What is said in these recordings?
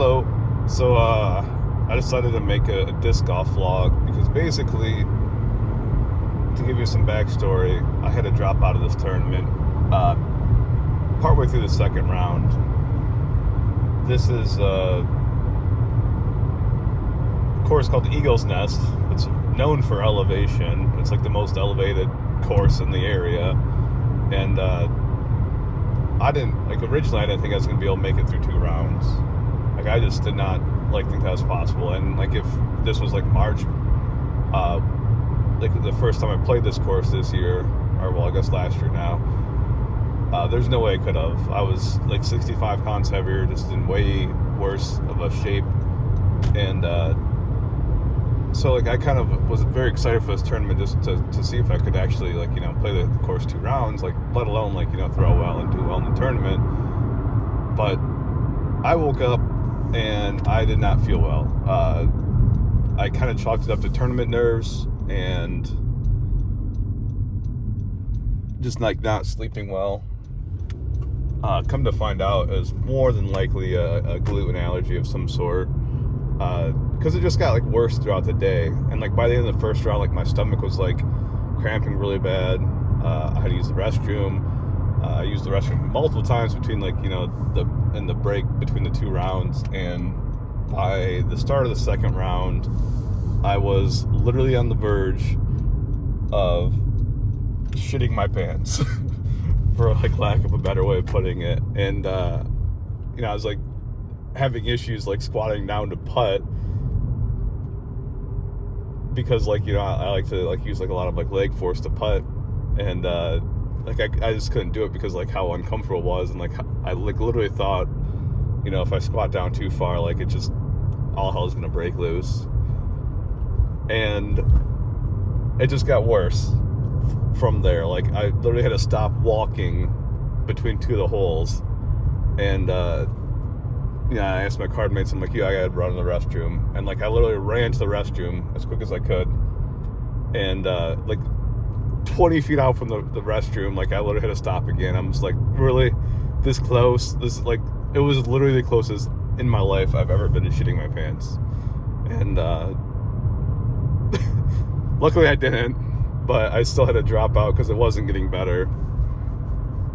Hello. So I decided to make a disc golf vlog because basically, to give you some backstory, I had to drop out of this tournament partway through the second round. This is a course called the Eagle's Nest. It's known for elevation. It's like the most elevated course in the area, and originally I didn't think I was going to be able to make it through 2 rounds. I just did not think that was possible. And if this was March, the first time I played this course this year, or well, I guess last year now, there's no way I could have. I was 65 pounds heavier, just in way worse of a shape. And so I kind of was very excited for this tournament, just to see if I could actually play the course 2 rounds, let alone throw well and do well in the tournament. But I woke up and I did not feel well. I kind of chalked it up to tournament nerves and just not sleeping well. Come to find out, it was more than likely a gluten allergy of some sort, because it just got worse throughout the day. And by the end of the first round, my stomach was cramping really bad. I had to use the restroom. I used the restroom multiple times between the break between the 2 rounds, and by the start of the second round, I was literally on the verge of shitting my pants, for lack of a better way of putting it. And I was having issues squatting down to putt, because I like to use a lot of leg force to putt, and I just couldn't do it because how uncomfortable it was, and I literally thought, if I squat down too far, it just all hell's gonna break loose. And it just got worse from there. I literally had to stop walking between 2 of the holes, and I asked my card mates, I'm I gotta run to the restroom, and I literally ran to the restroom as quick as I could, and 20 feet out from the restroom, I literally had to stop again. I'm just really this close? This is it was literally the closest in my life I've ever been to shitting my pants. And luckily I didn't, but I still had to drop out because it wasn't getting better.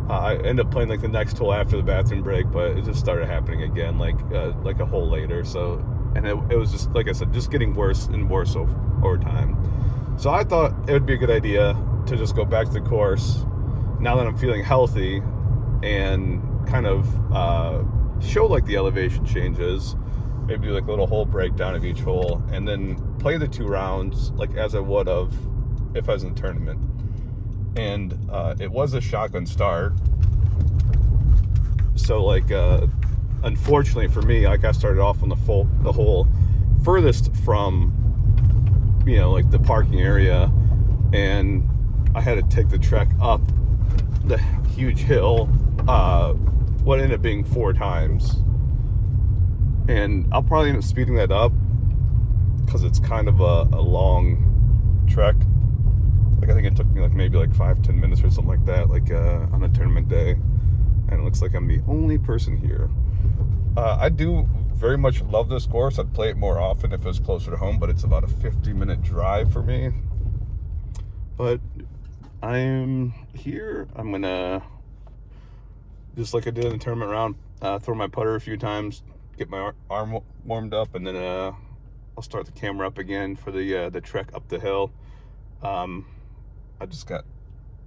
I ended up playing the next hole after the bathroom break, but it just started happening again a hole later. So, and it was just, I said, just getting worse and worse over time. So I thought it would be a good idea to just go back to the course now that I'm feeling healthy, and kind of show the elevation changes, maybe do a little hole breakdown of each hole, and then play the 2 rounds as I would have if I was in a tournament. And it was a shotgun start, so unfortunately for me, I started off on the hole furthest from the parking area, and I had to take the trek up the huge hill, what ended up being 4 times. And I'll probably end up speeding that up because it's kind of a long trek. I think it took me maybe 5-10 minutes or something like that, on a tournament day. And it looks like I'm the only person here. I do very much love this course. I'd play it more often if it was closer to home, but it's about a 50-minute drive for me. But I'm here. I'm gonna, just like I did in the tournament round, throw my putter a few times, get my arm warmed up, and then I'll start the camera up again for the trek up the hill. I just got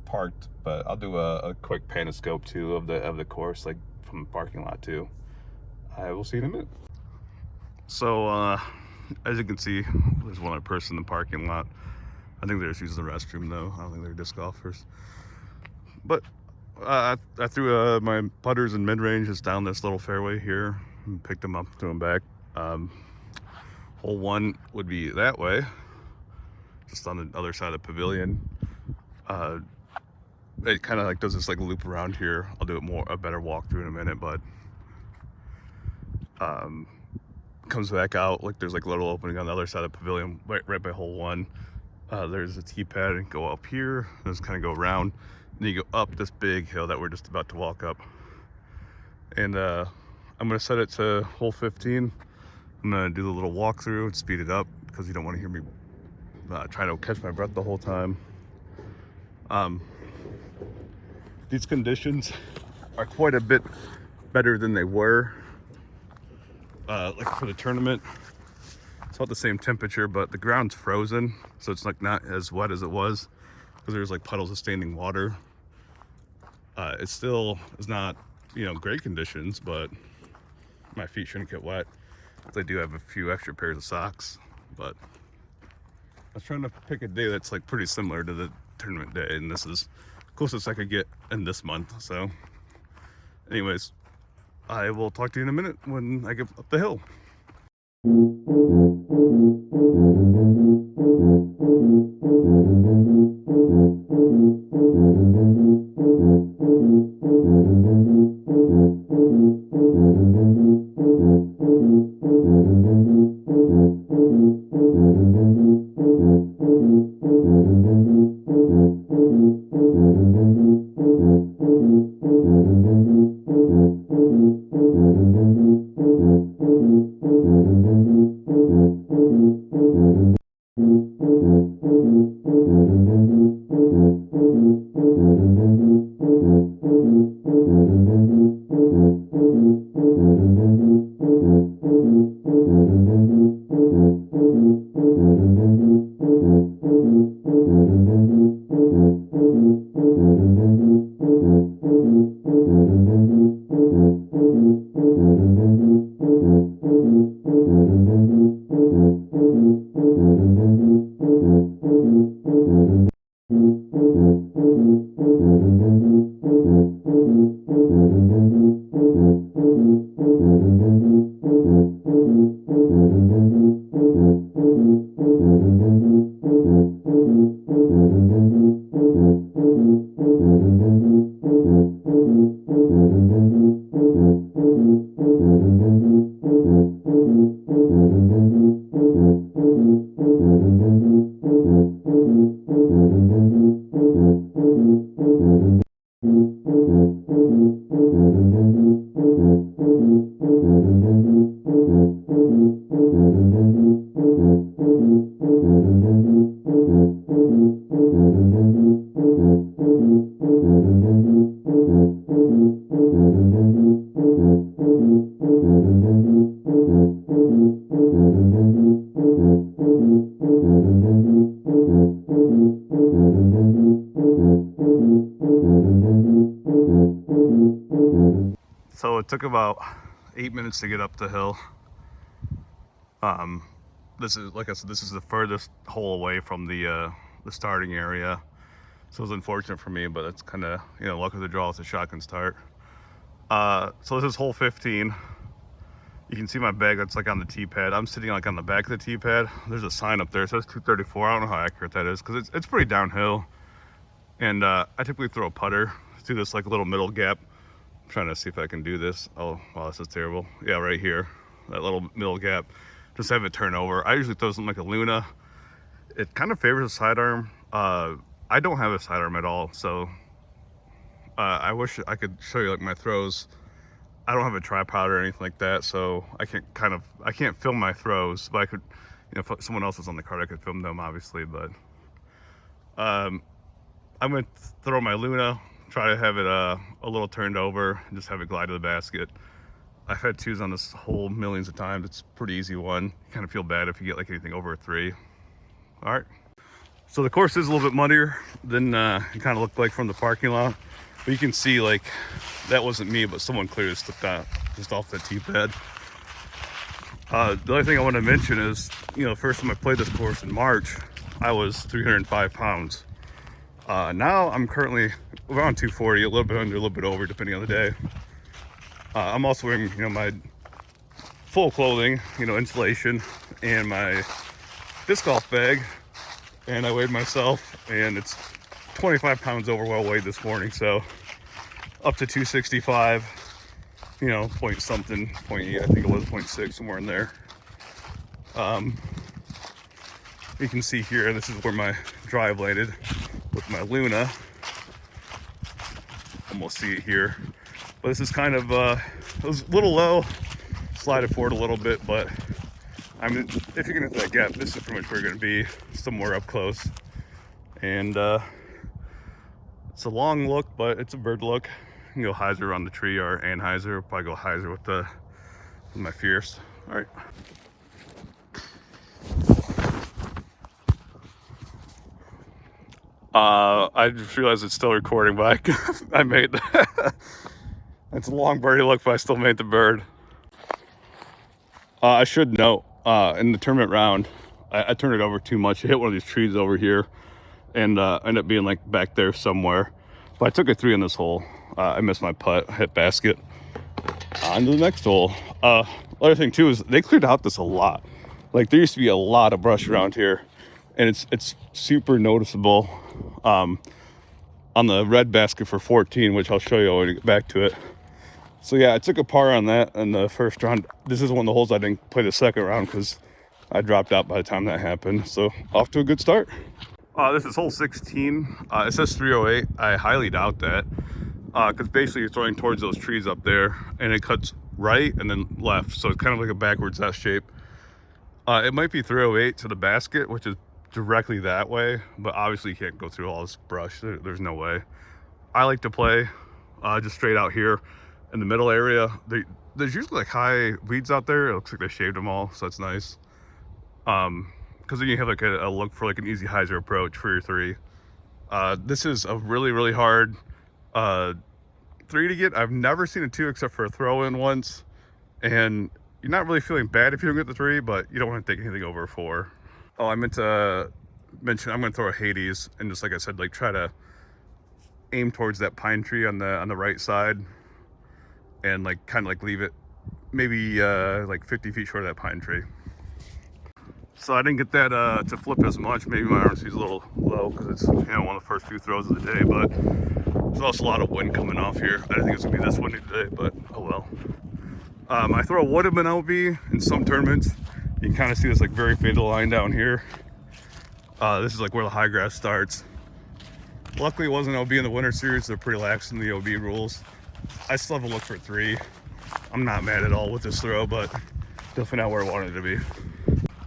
parked, but I'll do a quick panoscope too of the course, from the parking lot too. I will see you in a minute. So as you can see, there's one other person in the parking lot. I think they're just using the restroom though. I don't think they're disc golfers. But I threw my putters in mid-range just down this little fairway here and picked them up, threw them back. Hole 1 would be that way, just on the other side of the pavilion. It kind of does this loop around here. I'll do a better walkthrough in a minute, but comes back out, there's a little opening on the other side of the pavilion, right by hole 1. There's a tee pad, and go up here, and just kind of go around, and you go up this big hill that we're just about to walk up. And I'm gonna set it to hole 15. I'm gonna do the little walkthrough and speed it up because you don't want to hear me trying to catch my breath the whole time. These conditions are quite a bit better than they were like for the tournament. It's about the same temperature, but the ground's frozen, so it's like not as wet as it was because there's like puddles of standing water. It still is not, you know, great conditions, but my feet shouldn't get wet because I do have a few extra pairs of socks. But I was trying to pick a day that's like pretty similar to the tournament day, and this is closest I could get in this month. So anyways, I will talk to you in a minute when I get up the hill. So it took about 8 minutes to get up the hill. This is, like I said, this is the furthest hole away from the starting area. So it was unfortunate for me, but it's kind of, you know, luck of the draw with a shotgun start. So this is hole 15. You can see my bag that's like on the tee pad. I'm sitting like on the back of the tee pad. There's a sign up there. It says 234. I don't know how accurate that is because it's pretty downhill. And I typically throw a putter through this like little middle gap. I'm trying to see if I can do this. Oh, wow, this is terrible. Yeah, right here, that little middle gap. Just have it turn over. I usually throw something like a Luna. It kind of favors a sidearm. I don't have a sidearm at all, so I wish I could show you like my throws. I don't have a tripod or anything like that, so I can't film my throws, but I could, you know, if someone else was on the cart, I could film them obviously. But I'm gonna throw my Luna, try to have it a little turned over, and just have it glide to the basket. I've had twos on this hole millions of times. It's a pretty easy one. You kind of feel bad if you get like anything over a 3. All right. So the course is a little bit muddier than it kind of looked like from the parking lot. But you can see like that wasn't me, but someone clearly slipped out just off the tee pad. The other thing I want to mention is, you know, the first time I played this course in March, I was 305 pounds. Now I'm currently around 240, a little bit under, a little bit over, depending on the day. I'm also wearing, you know, my full clothing, you know, insulation, and my disc golf bag, and I weighed myself, and it's 25 pounds over what I weighed this morning, so up to 265, you know, point something, 0.8, I think it was 0.6, somewhere in there. You can see here, this is where my drive landed with my Luna. Almost see it here. But this is kind of, it was a little low, slide it forward a little bit, but I mean, if you can hit that gap, this is pretty much where you're gonna be, somewhere up close. And it's a long look, but it's a bird look. You can go hyzer around the tree or Anheuser. Probably go hyzer with my Fierce. All right. I just realized it's still recording, but I made that. It's a long birdie look, but I still made the bird. I should note, in the tournament round, I turned it over too much. I hit one of these trees over here and ended up being like back there somewhere. But I took a 3 in this hole. I missed my putt, hit basket. On to the next hole. Other thing too is they cleared out this a lot. Like there used to be a lot of brush around here, and it's super noticeable on the red basket for 14, which I'll show you when we get back to it. So yeah, I took a par on that in the first round. This is one of the holes I didn't play the second round because I dropped out by the time that happened. So off to a good start. This is hole 16. It says 308. I highly doubt that because basically you're throwing towards those trees up there, and it cuts right and then left. So it's kind of like a backwards S shape. It might be 308 to the basket, which is directly that way, but obviously you can't go through all this brush. There's no way. I like to play just straight out here in the middle area. There's usually like high weeds out there. It looks like they shaved them all, so that's nice. Because then you have like a look for like an easy hyzer approach for your 3. This is a really hard 3 to get. I've never seen a 2 except for a throw in once, and you're not really feeling bad if you don't get the 3, but you don't want to take anything over a 4. Oh, I meant to mention I'm going to throw a Hades, and just like I said, like try to aim towards that pine tree on the right side, and like kind of like leave it maybe like 50 feet short of that pine tree. So I didn't get that to flip as much. Maybe my arm speed's a little low because it's one of the first few throws of the day, but there's also a lot of wind coming off here. I didn't think it was gonna be this windy today, but oh well. My throw would have been OB in some tournaments. You can kind of see this like very fatal line down here. This is like where the high grass starts. Luckily it wasn't OB in the winter series. They're pretty lax in the OB rules. I still have a look for 3. I'm not mad at all with this throw, but definitely not where I wanted it to be.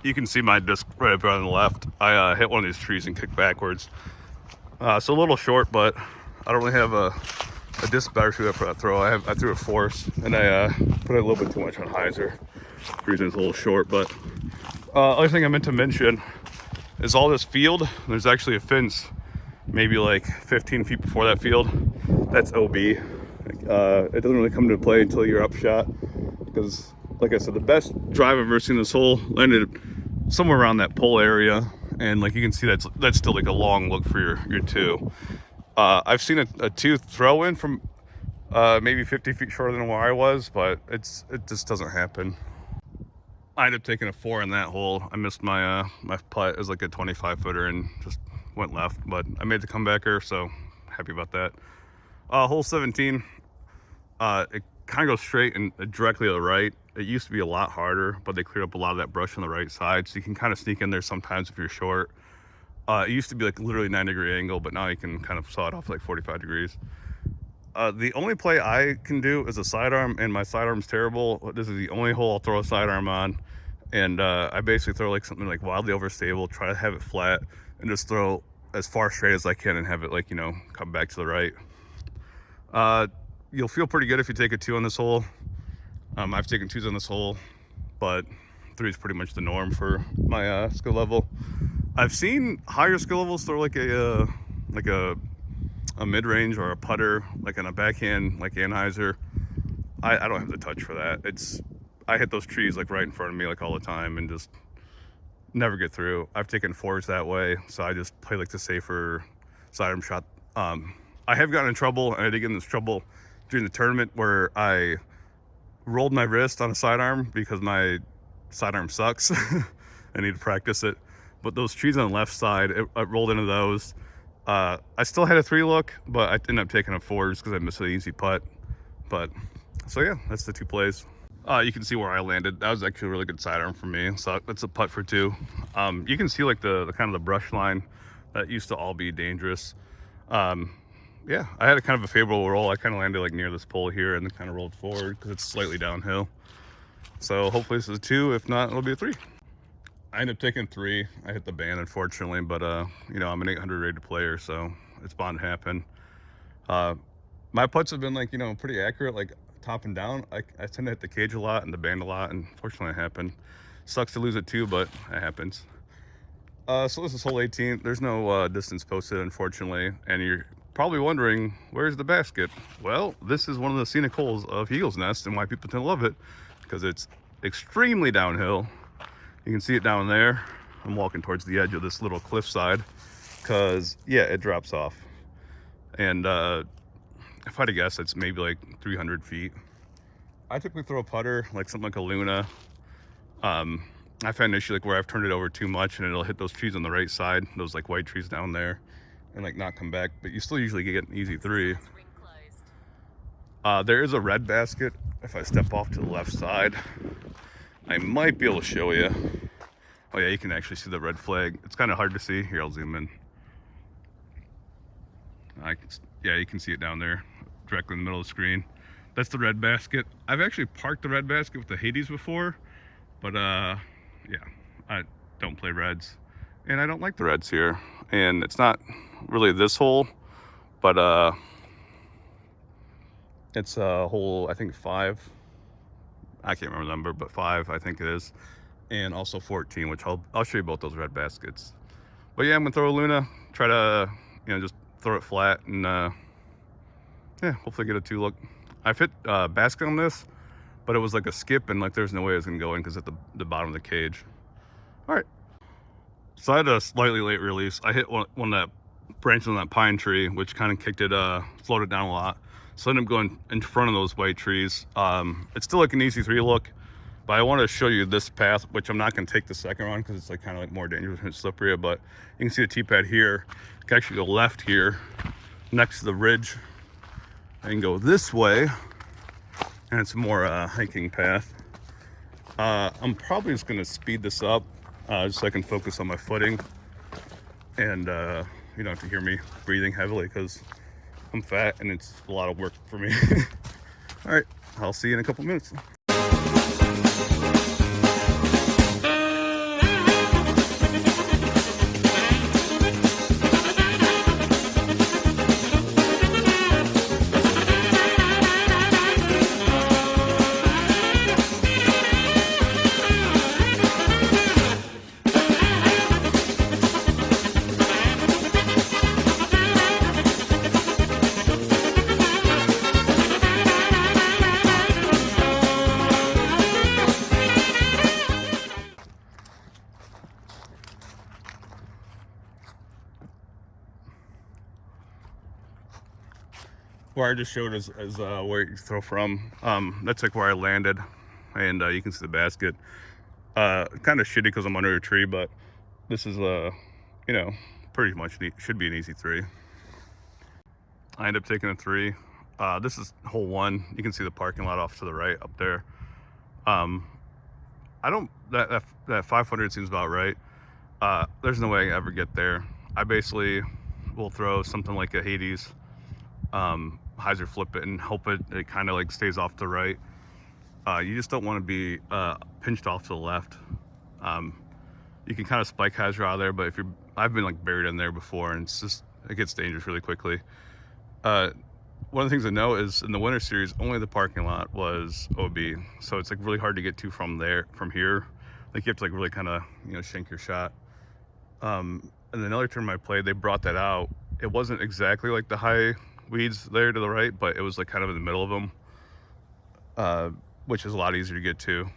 You can see my disc right up on the left. I hit one of these trees and kicked backwards. So a little short, but I don't really have a disc better shoot up for that throw. I threw a force, and I put a little bit too much on hyzer. The reason it's a little short, but other thing I meant to mention is all this field. There's actually a fence, maybe like 15 feet before that field. That's OB. It doesn't really come into play until you're upshot, because like I said, the best drive I've ever seen this hole landed somewhere around that pole area, and like you can see that's still like a long look for your 2. I've seen a 2 throw in from maybe 50 feet shorter than where I was, but it just doesn't happen. I ended up taking a 4 in that hole. I missed my my putt. It was like a 25 footer and just went left, but I made the comebacker, so happy about that. Hole 17, it kind of goes straight and directly to the right. It used to be a lot harder, but they cleared up a lot of that brush on the right side, so you can kind of sneak in there sometimes if you're short. It used to be like literally 9-degree angle, but now you can kind of saw it off like 45 degrees. The only play I can do is a sidearm, and my sidearm's terrible. This is the only hole I'll throw a sidearm on, and I basically throw like something like wildly overstable, try to have it flat, and just throw as far straight as I can and have it like, you know, come back to the right. You'll feel pretty good if you take a 2 on this hole. I've taken 2s on this hole, but 3 is pretty much the norm for my skill level. I've seen higher skill levels throw like a mid-range or a putter, like on a backhand, like Anheuser. I don't have the touch for that. I hit those trees like right in front of me like all the time and just never get through. I've taken 4s that way, so I just play like the safer sidearm shot. I have gotten in trouble, and I did get in this trouble during the tournament where I rolled my wrist on a sidearm because my sidearm sucks. I need to practice it. But those trees on the left side, I rolled into those. I still had a 3 look, but I ended up taking a 4 just because I missed an easy putt. But so yeah, that's the 2 plays. You can see where I landed. That was actually a really good sidearm for me. So that's a putt for 2. You can see like the kind of the brush line that used to all be dangerous. yeah, I had a kind of a favorable roll. I kind of landed like near this pole here and then kind of rolled forward because it's slightly downhill. So hopefully this is a 2. If not, it'll be a 3. I ended up taking 3. I hit the band, unfortunately, but you know, I'm an 800 rated player, so it's bound to happen. My putts have been like, you know, pretty accurate, like top and down. I tend to hit the cage a lot and the band a lot, and fortunately it happened. Sucks to lose it too, but it happens. So this is hole 18. There's no distance posted, unfortunately, and you're probably wondering, where's the basket? Well, this is one of the scenic holes of Eagle's Nest, and why people tend to love it, because it's extremely downhill. You can see it down there. I'm walking towards the edge of this little cliffside, because yeah, it drops off. And if I had to guess, it's maybe like 300 feet. I typically throw a putter, like something like a Luna. I've had an issue like where I've turned it over too much and it'll hit those trees on the right side, those like white trees down there, and like not come back, but you still usually get an easy 3. There is a red basket. If I step off to the left side, I might be able to show you. Oh yeah, you can actually see the red flag. It's kind of hard to see. Here, I'll zoom in. Yeah, you can see it down there, directly in the middle of the screen. That's the red basket. I've actually parked the red basket with the Hades before, but yeah, I don't play reds, and I don't like the reds here. And it's not really this hole, but it's hole, I think 5. I can't remember the number, but 5 I think it is, and also 14, which I'll show you both those red baskets. But yeah, I'm gonna throw a Luna, try to, you know, just throw it flat, and yeah, hopefully get a 2 look. I've hit basket on this, but it was like a skip, and like there's no way I was gonna go in because at the bottom of the cage. All right, so I had a slightly late release. I hit one that branched on that pine tree, which kind of kicked it, slowed it down a lot. So I ended up going in front of those white trees. It's still like an easy 3 look, but I want to show you this path, which I'm not going to take the second one because it's like kind of like more dangerous and slippery. But you can see the tee pad here. You can actually go left here, next to the ridge. I can go this way, and it's more hiking path. I'm probably just going to speed this up just so I can focus on my footing, and you don't have to hear me breathing heavily because I'm fat and it's a lot of work for me. All right, I'll see you in a couple minutes. Where I just showed is where you throw from. That's like where I landed, and you can see the basket. Kind of shitty because I'm under a tree, but this is you know, pretty much should be an easy 3. I ended up taking a 3. This is hole 1. You can see the parking lot off to the right up there. I don't, that 500 seems about right. There's no way I ever get there. I basically will throw something like a Hades, hyzer flip it and hope it kind of like stays off to the right. You just don't want to be pinched off to the left. You can kind of spike hyzer out of there, but I've been like buried in there before, and it gets dangerous really quickly. One of the things to know is in the winter series, only the parking lot was OB, so it's like really hard to get to from here. Like you have to like really kind of, you know, shank your shot. And another tournament I played, they brought that out. It wasn't exactly like the high weeds there to the right, but it was like kind of in the middle of them, which is a lot easier to get to.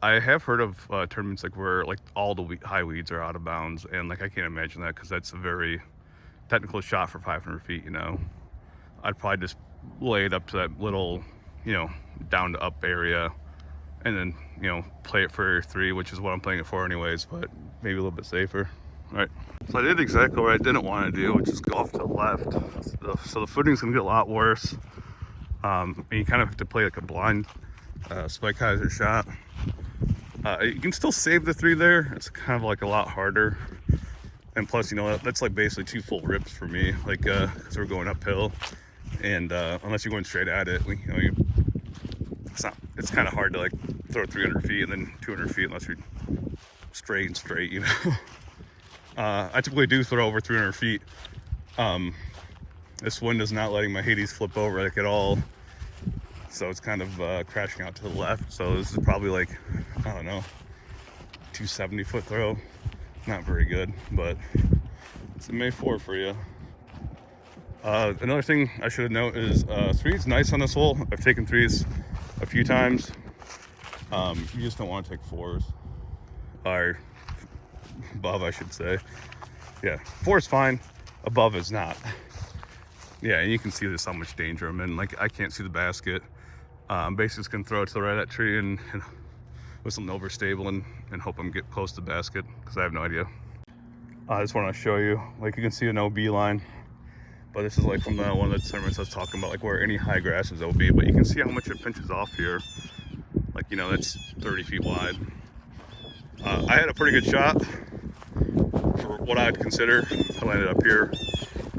I have heard of tournaments like where like all the high weeds are out of bounds, and like I can't imagine that because that's a very technical shot for 500 feet, you know. I'd probably just lay it up to that little, you know, down to up area, and then, you know, play it for 3, which is what I'm playing it for anyways, but maybe a little bit safer. All right, so I did exactly what I didn't want to do, which is go off to the left. So the footing's gonna get a lot worse, and you kind of have to play like a blind spike hyzer shot. You can still save the 3 there. It's kind of like a lot harder. And plus, you know, that's like basically 2 full rips for me, like, because we're going uphill, and unless you're going straight at it, it's kind of hard to like throw 300 feet and then 200 feet unless you're straight, you know. I typically do throw over 300 feet. This wind is not letting my Hades flip over like at all, so it's kind of crashing out to the left. So this is probably like, I don't know, 270 foot throw. Not very good, but it's a May 4 for you. Another thing I should note is three's nice on this hole. I've taken threes a few times. You just don't want to take fours, or above, I should say. Yeah, 4 is fine, above is not. Yeah, and you can see there's so much danger. I mean, like, I can't see the basket. I'm basically just gonna throw it to the right of that tree and with something overstable and hope I'm get close to the basket, because I have no idea. I just want to show you, like, you can see an OB line, but this is like from one of the tournaments I was talking about, like where any high grass is OB, but you can see how much it pinches off here. Like, you know, that's 30 feet wide. I had a pretty good shot for what I'd consider. I landed up here,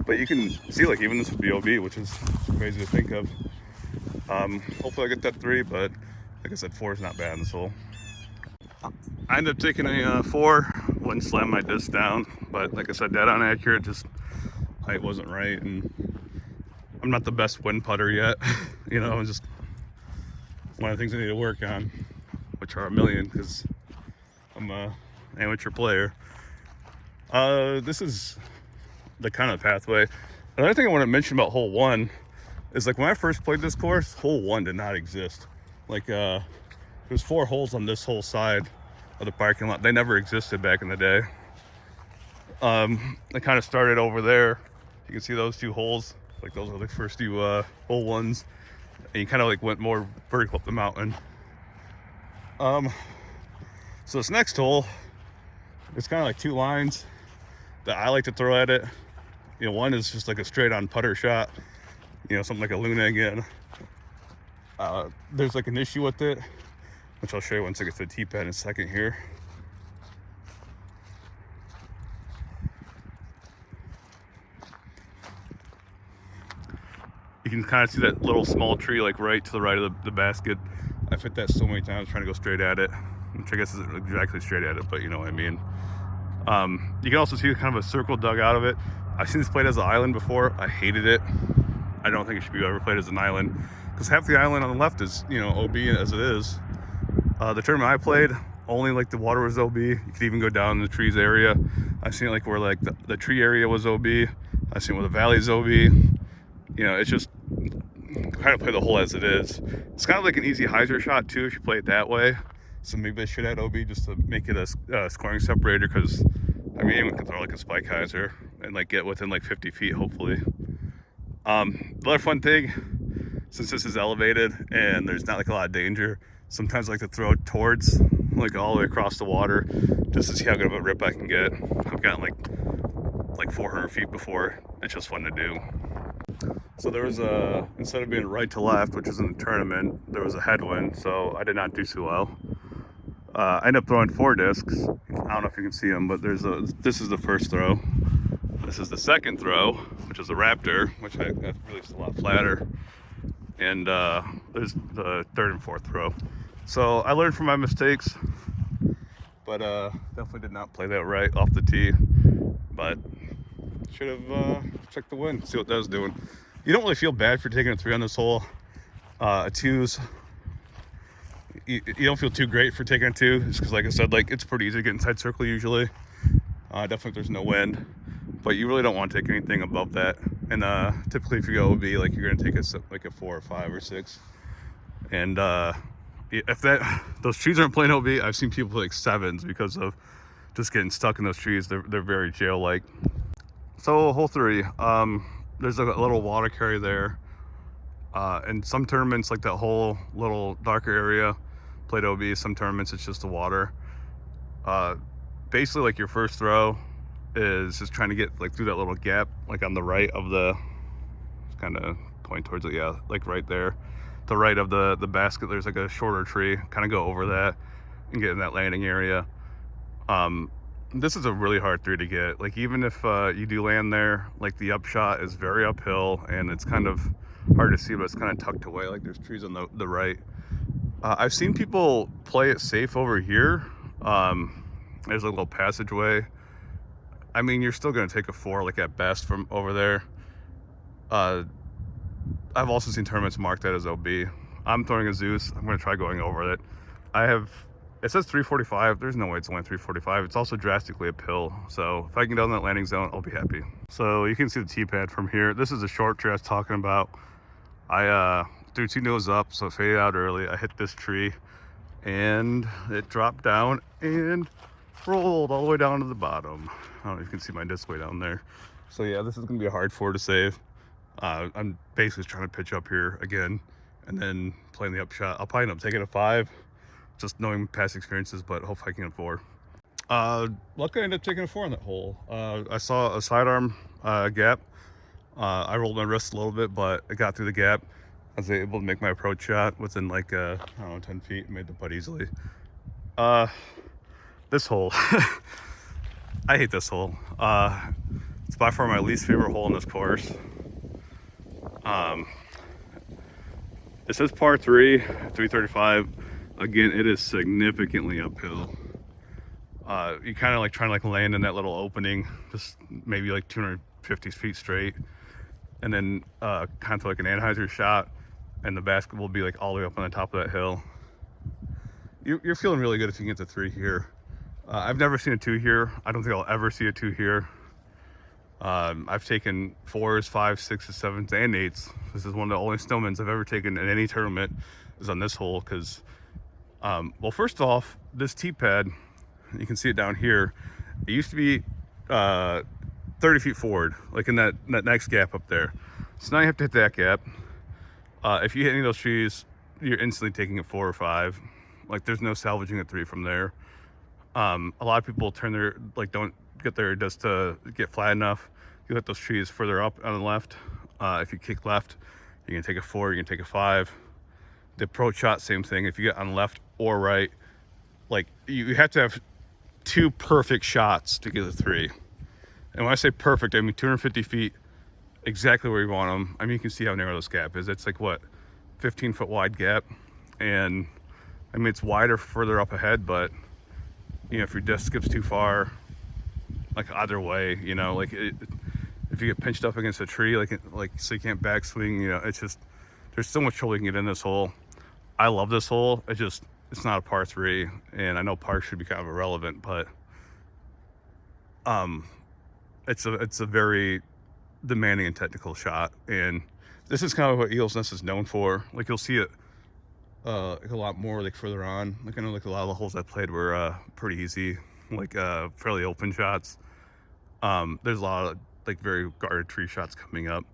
but you can see, like, even this would be OB, which is crazy to think of. Hopefully I get that 3, but like I said, 4 is not bad in this hole. I ended up taking a 4, wouldn't slam my disc down, but like I said, dead on accurate, just height wasn't right, and I'm not the best wind putter yet. You know, it's just one of the things I need to work on, which are a million, because I'm a amateur player. This is the kind of pathway. Another thing I want to mention about hole 1 is, like, when I first played this course, hole 1 did not exist. Like, there's 4 holes on this whole side of the parking lot. They never existed back in the day. They kind of started over there. You can see those 2 holes. Like, those are the first 2 hole 1s. And you kind of like went more vertical up the mountain. So this next hole, it's kind of like 2 lines that I like to throw at it. You know, one is just like a straight on putter shot, you know, something like a Luna again. There's like an issue with it, which I'll show you once I get to the tee pad in a second here. You can kind of see that little small tree, like right to the right of the basket. I've hit that so many times trying to go straight at it, which I guess isn't exactly straight at it, but you know what I mean. You can also see kind of a circle dug out of it. I've seen this played as an island before. I hated it. I don't think it should be ever played as an island, because half the island on the left is, you know, OB as it is. The tournament I played, only like the water was OB. You could even go down in the trees area. I've seen it like where like the tree area was OB. I've seen where the valley is OB. You know, it's just kind of play the hole as it is. It's kind of like an easy hyzer shot too if you play it that way. So maybe I should add OB just to make it a scoring separator, because I mean, anyone can throw like a spike hyzer and like get within like 50 feet hopefully. The other fun thing, since this is elevated and there's not like a lot of danger, sometimes I like to throw it towards, like all the way across the water, just to see how good of a rip I can get. I've gotten like 400 feet before. It's just fun to do. So there was instead of being right to left, which is in the tournament, there was a headwind, so I did not do so well. I ended up throwing 4 discs. I don't know if you can see them, but this is the first throw. This is the second throw, which is a Raptor, which I released a lot flatter. And there's the 3rd and 4th throw. So I learned from my mistakes, but definitely did not play that right off the tee. But should have checked the wind, see what that was doing. You don't really feel bad for taking a 3 on this hole. A 2's, you don't feel too great for taking a 2, just because, like I said, like, it's pretty easy to get inside circle usually. Definitely if there's no wind, but you really don't want to take anything above that. And typically if you go OB, like, you're gonna take like a 4 or 5 or 6. And if those trees aren't playing OB, I've seen people play like 7s because of just getting stuck in those trees. They're very jail-like. So hole 3, there's a little water carry there. And some tournaments, like that whole little darker area, played OB. Some tournaments it's just the water. Basically, like, your first throw is just trying to get like through that little gap, like on the right of the, kind of point towards it, yeah, like right there, the right of the basket. There's like a shorter tree, kind of go over that and get in that landing area. This is a really hard 3 to get. Like, even if you do land there, like, the upshot is very uphill, and it's kind of hard to see, but it's kind of tucked away. Like, there's trees on the right. I've seen people play it safe over here. There's a little passageway. I mean, you're still going to take a 4, like, at best from over there. I've also seen tournaments mark that as OB. I'm throwing a Zeus. I'm going to try going over it. It says 345. There's no way it's only 345. It's also drastically uphill. So if I can get down that landing zone, I'll be happy. So you can see the tee pad from here. This is the short tree I was talking about. I threw 2 nose up, so it faded out early. I hit this tree, and it dropped down and rolled all the way down to the bottom. I don't know if you can see my disc way down there. So yeah, this is going to be a hard 4 to save. I'm basically trying to pitch up here again and then playing the upshot. I'll probably end up taking a 5, just knowing past experiences, but hopefully I can get a 4. Luckily I ended up taking a 4 on that hole. I saw a sidearm gap. I rolled my wrist a little bit, but I got through the gap. I was able to make my approach shot within like, I don't know, 10 feet, made the putt easily. This hole, I hate this hole. It's by far my least favorite hole in this course. It says par 3, 335. Again, it is significantly uphill. You kind of like trying to like land in that little opening, just maybe like 250 feet straight, and then kind of like an Anheuser shot, and the basket will be like all the way up on the top of that hill. You're feeling really good if you can get the 3 here. I've never seen a 2 here. I don't think I'll ever see a 2 here. I've taken 4s, 5s, 6s, 7s, and 8s. This is one of the only snowmans I've ever taken in any tournament is on this hole because, well, first off, this tee pad, you can see it down here. It used to be 30 feet forward, like in that next gap up there. So now you have to hit that gap. If you hit any of those trees, you're instantly taking a 4 or 5. Like, there's no salvaging a 3 from there. A lot of people turn their, like, don't get there just to get flat enough. You hit those trees further up on the left. If you kick left, you can take a 4, you can take a 5. The approach shot, same thing. If you get on left or right, like, you have to have 2 perfect shots to get a 3. And when I say perfect, I mean 250 feet, exactly where you want them. I mean, you can see how narrow this gap is. It's like, what, 15-foot wide gap? And, I mean, it's wider further up ahead, but, you know, if your disc skips too far, like, either way, you know, like, if you get pinched up against a tree, like so you can't backswing, you know, it's just, there's so much trouble you can get in this hole. I love this hole. It's not a par 3, and I know par should be kind of irrelevant, but it's a very demanding and technical shot, and this is kind of what Eagles Nest is known for. Like, you'll see it like a lot more like further on. Like, I know like a lot of the holes I played were pretty easy, like fairly open shots. There's a lot of like very guarded tree shots coming up,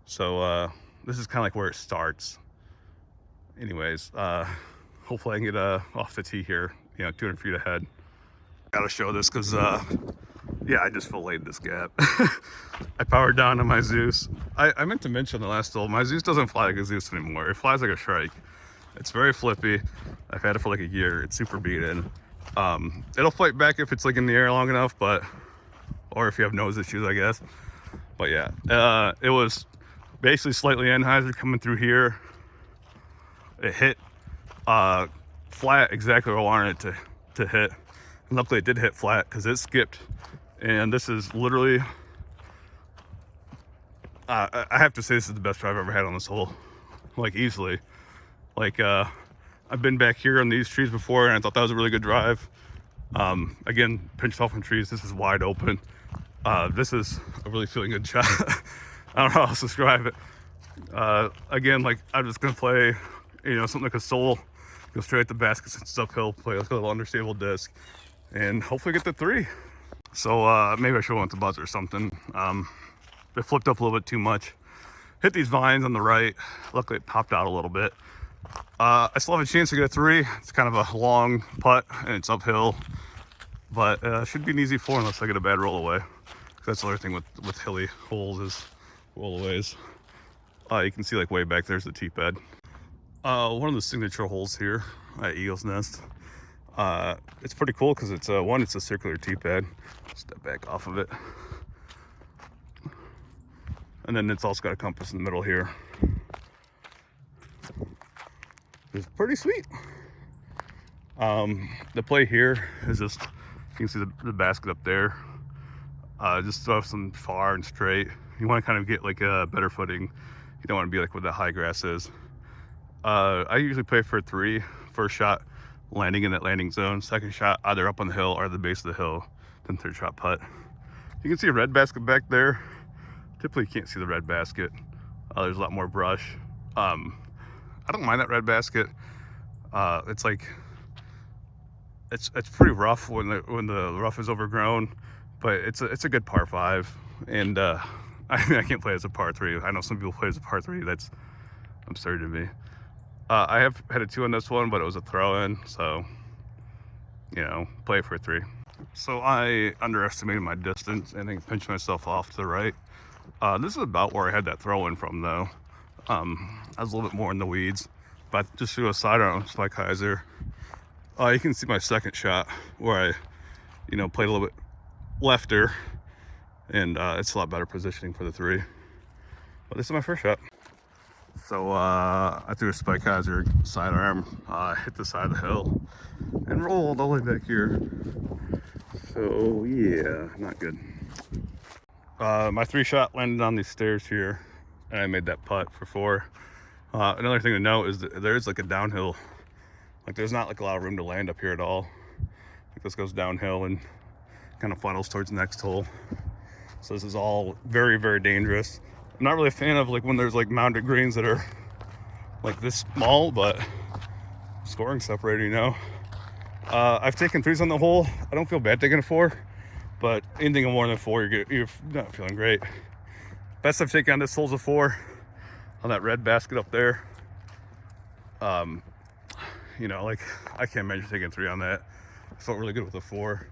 so this is kind of like where it starts. Anyways, hopefully I can get off the tee here, you know, 200 feet ahead. Gotta show this because yeah, I just filleted this gap. I powered down to my Zeus. I meant to mention the last hole, my Zeus doesn't fly like a Zeus anymore. It flies like a Shrike. It's very flippy. I've had it for like a year. It's super beaten. It'll fight back if it's like in the air long enough, but, or if you have nose issues, I guess. But yeah, it was basically slightly Anheuser coming through here. It hit flat exactly where I wanted it to hit. And luckily it did hit flat because it skipped. And this is literally, I have to say this is the best drive I've ever had on this hole, like easily. Like, I've been back here on these trees before and I thought that was a really good drive. Again, pinched off from trees, this is wide open. This is a really feeling good shot. I don't know how else to describe it. Again, like, I'm just gonna play, you know, something like a soul, go straight at the basket since it's uphill, play like a little understable disc, and hopefully get the 3. So maybe I should have went to buzzer or something. It flipped up a little bit too much. Hit these vines on the right. Luckily it popped out a little bit. I still have a chance to get a 3. It's kind of a long putt and it's uphill, but should be an easy 4 unless I get a bad roll away. That's the other thing with hilly holes is rollaways. You can see like way back there's the tee pad. One of the signature holes here at Eagles Nest. It's pretty cool because it's it's a circular T-pad. Step back off of it. And then it's also got a compass in the middle here. It's pretty sweet. The play here is just, you can see the basket up there. Just throw some far and straight. You want to kind of get like a better footing. You don't want to be like where the high grass is. I usually play for 3. First shot, landing in that landing zone. Second shot, either up on the hill or the base of the hill. Then third shot, putt. You can see a red basket back there. Typically, you can't see the red basket. There's a lot more brush. I don't mind that red basket. It's like, it's pretty rough when the rough is overgrown, but it's a good par 5. And I can't play as a par 3. I know some people play as a par 3. That's absurd to me. I have had a 2 on this one, but it was a throw-in, so, you know, play for a 3. So I underestimated my distance and I pinched myself off to the right. This is about where I had that throw-in from, though. I was a little bit more in the weeds, but just threw a side arm spike hyzer. You can see my second shot where I, you know, played a little bit lefter, and it's a lot better positioning for the 3. But this is my first shot. So I threw a spike hyzer sidearm, hit the side of the hill, and rolled all the way back here. So yeah, not good. My 3 shot landed on these stairs here, and I made that putt for 4. Another thing to note is that there's like a downhill. Like there's not like a lot of room to land up here at all. Like this goes downhill and kind of funnels towards the next hole. So this is all very, very dangerous. I'm not really a fan of like when there's like mounted greens that are like this small, but scoring separator, you know. I've taken 3s on the hole. I don't feel bad taking a 4, but anything more than 4, you're not feeling great. Best I've taken on this hole's a 4 on that red basket up there. You know, like I can't imagine taking 3 on that. I felt really good with a 4,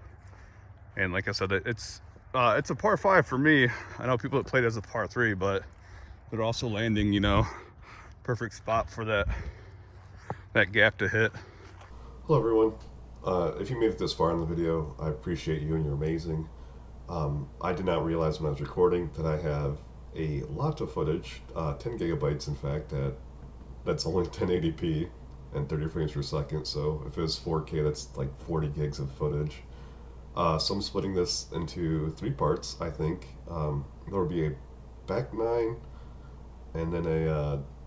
and like I said, it's a par 5 for me. I know people that played as a par 3, but they're also landing, you know, perfect spot for that gap to hit. Hello everyone. If you made it this far in the video, I appreciate you and you're amazing. I did not realize when I was recording that I have a lot of footage, 10 gigabytes in fact, that's only 1080p and 30 frames per second. So if it was 4K, that's like 40 gigs of footage. So I'm splitting this into 3 parts, I think. There will be a back 9, and then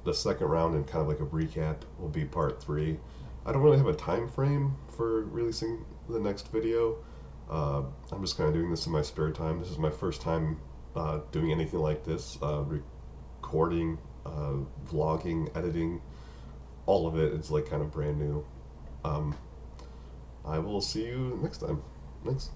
the second round and kind of like a recap will be part 3. I don't really have a time frame for releasing the next video. I'm just kind of doing this in my spare time. This is my first time doing anything like this, recording, vlogging, editing, all of it. It's like kind of brand new. I will see you next time. Thanks.